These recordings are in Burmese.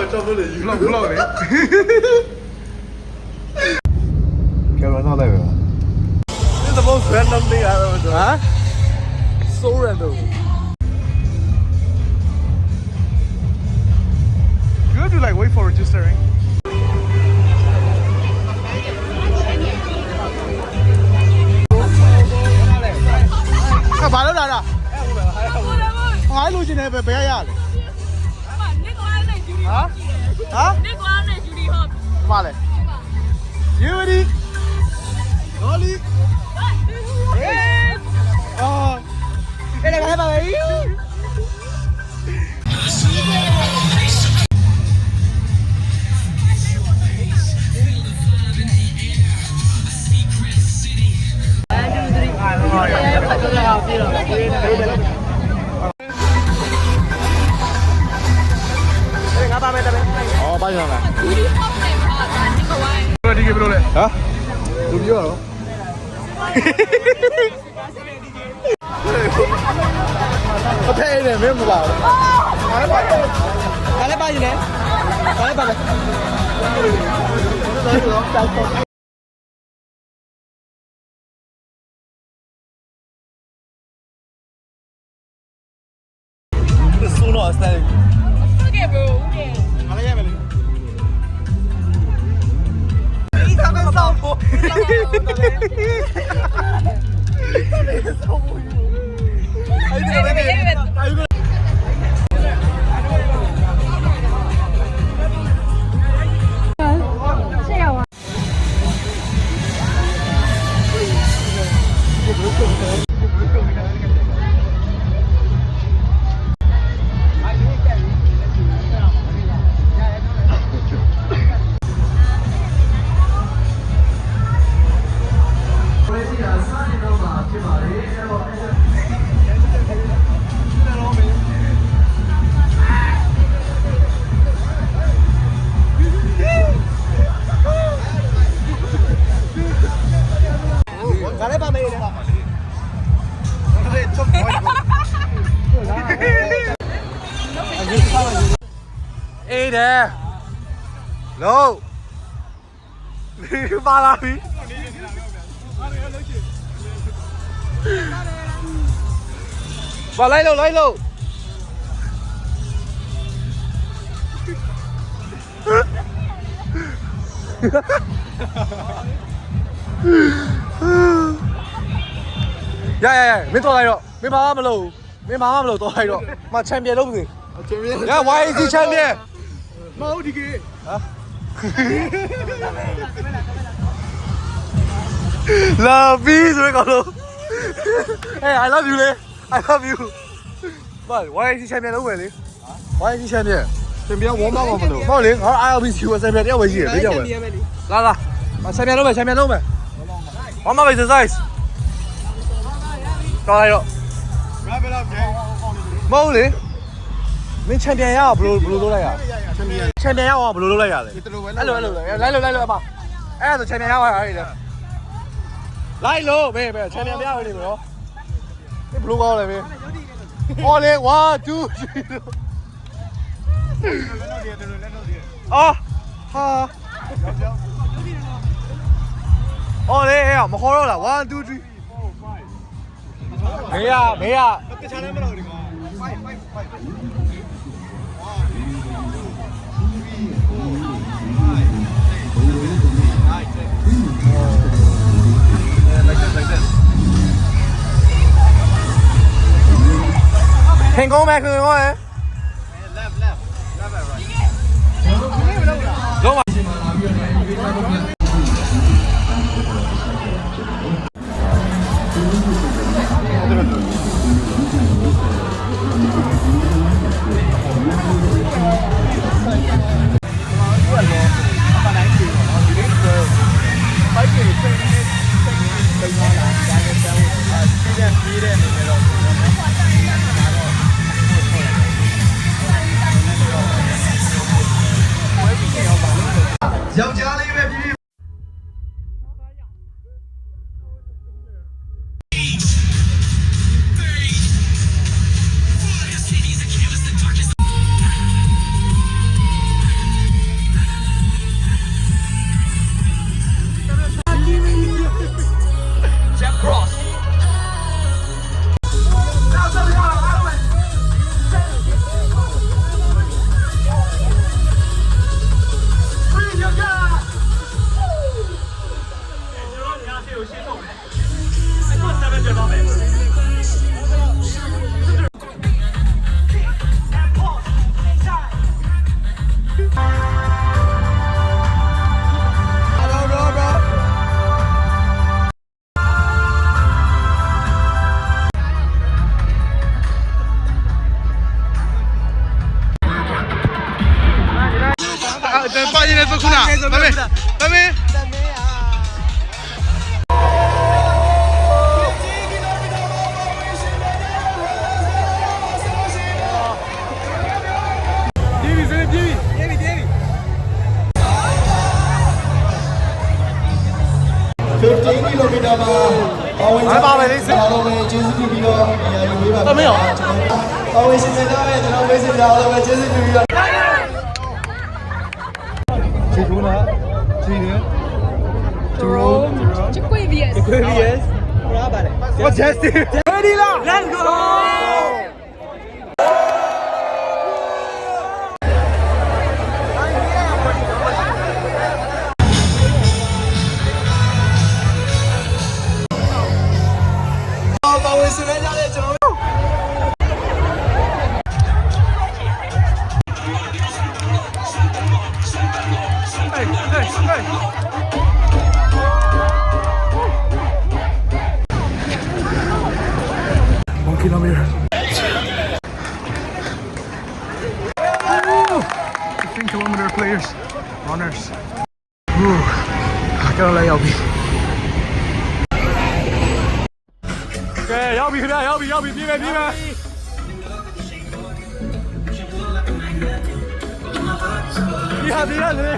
လေကဲတော့နောက်လိုက်ပဲ This is the most random thing I've ever done. Huh? So random. You have to like wait for registering.ဘာလို့လာတာဟိုလိုချင်တယ်ပဲဘယ်ရရလဲဟာနစ်ကွာနဲ့ဂျူဒီဟော့ဘာလဲယူရီဒေါ်လီအော်အဲ့ဒါကလည်းပါပဲဘာကြောင့်လဲဒီပေါ့နဲ့ပါဒါဒီကဝိုင်းဒီကဘယ်လိုလဲဟာသူပြောတော့အဖေနဲ့မင်းမပါဘူးဘာလဲပါနေဘာလဲပါလဲဆိုတော့စတယ်ဟုတ်ကဲ့ bro မလာရမယ်လေဒီကမစောဖို့အေးတယ်လို့ဒီပါလာပြီဘာလိုက်လို့ရမင်းတော်လိုက်တော့မင်းဘာမှမလုပ်တော်လိုက်တော့မချန်ပီယံလုပ်ပြီရ YAC ချန်ပီယံမဟုတ်ဒီကေဟာလာဘီဆိုရကောလို့ Hey I love you လေ I love you ဘာ YAC ချန်ပီယံလုပ်မယ်လေ YAC ချန်ပီယံဝေါ်မမလို့မဟုတ်လေငါ ILBC ကိုချန်ပီယံတယောက်ပဲရှိတယ်ဘေးကြောက်ပဲလာချန်ပီယံလုပ်မယ်ဝေါ်မ exercise တော်လိုက်တော့မဟုတ်လေမင်းချန်ပီယံရအောင်ဘယ်လိုလုပ်လိုက်ရချန်ပီယံရအောင်ဘယ်လိုလုပ်လိုက်ရလဲအဲ့လိုလိုက်လို့အမအဲ့ဒါဆိုချန်ပီယံရအောင်အဲ့ဒါလိုက်လို့ဘယ်ချန်ပီယံမရဘူးလေဘရောဘယ်လိုကောင်းလဲမင်းဟောလေ1 2 3အော်ဟာအော်လေမခေါ်တော့လား1 2 3မေးရတခြားလည်းမလုပ်ဒီမှာthành công mẹ cười thôi left and right đúng rồi ပါရင်လည်းခုနဒါပေမဲ့ 15 kilometer မှာပါဝင်ကြပါမယ်လေအားလုံးပဲကျေးဇူးပြုပြီးတော့အရာယူပေးပါမယ်ပါဝင်ရှင်နေတာပဲကျွန်တော်ဝေးစင်ကြအားလုံးပဲကျေးဇူးပြုပြီးတော့ချီကူနာချီနေဂျိုရိုချီကွေဗီအက်ဘာပါလဲ What's just ready la let's go ပါဝင်စနေကြတဲ့ကျွန်တော်1 kilometer 15 kilometer players runners ကျွန်တော်လည်းရောက်ပြီကဲရောက်ပြီခင်ဗျာရောက်ပြီပြေးမယ်ဒီဟာလေ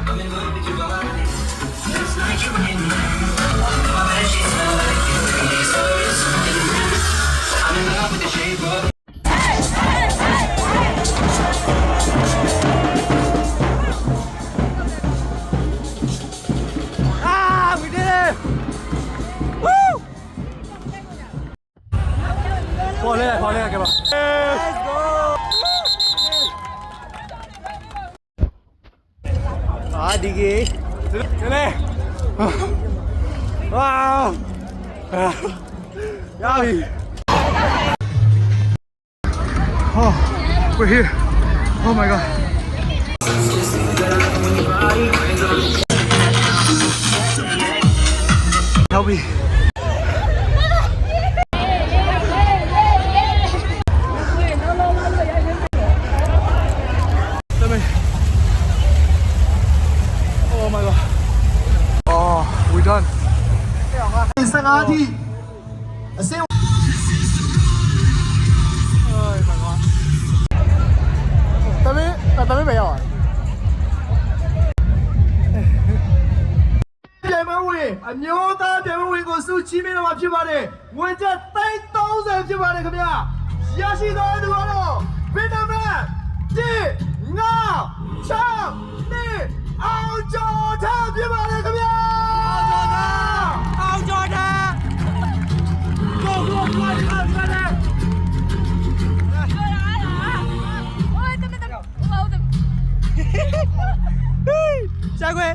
we did it woo ခေါ်လဲကဲပါ Let's go ဒီကေလေဝါရပြီ Oh we're here oh my god ရောက်ပြီOh my god. Oh, we're done. 15ထိအစင်း Oh my god. တမင်းပဲရောက်ပြန်မဝင်အမျိုးသားပြန်မဝင်ကိုစုချီးမြှင့်တော့မှာဖြစ်ပါတယ်ငွေကျပ်30ဖြစ်ပါတယ်ခင်ဗျာရရှိသောသူကတော့ဗီတမန်1 5 6 2အောင်ကျော်ထားပြပါလေခင်ဗျာအောင်ကျော်ထားကိုကိုကိုထားပြပါလေရှာခွေ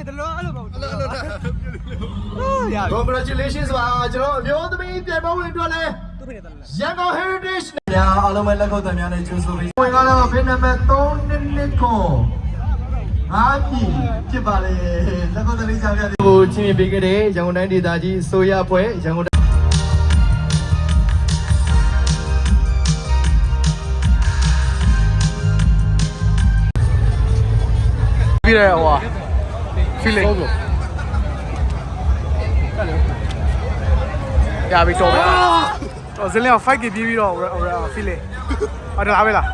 တလုံးအဲ့လိုမဟုတ်ဘူးရ Congratulations ပါကျွန်တော်အမျိုးသမီးပြန်မဝင်တော့လဲရန်ကုန် Heritage ညာအားလုံးပဲလက်ခုပ်သံများနဲ့ကြိုးဆိုပြီးဝင်ကတော့ဖိနံပါတ်3ခွန်အားပြီဖြစ်ပါလေလက်ကုပ်တလေးချပြတယ်ဟိုချင်းပေးခဲ့တဲ့ရန်ကုန်တိုင်းဒေသကြီးအစိုးရအဖွဲ့ရန်ကုန်ပြီးရဟို feeling ရပြီတော့တော့ဇင်းလေးက 5k ပြေးပြီးတော့ feeling ဟုတ်တယ်လားပဲလား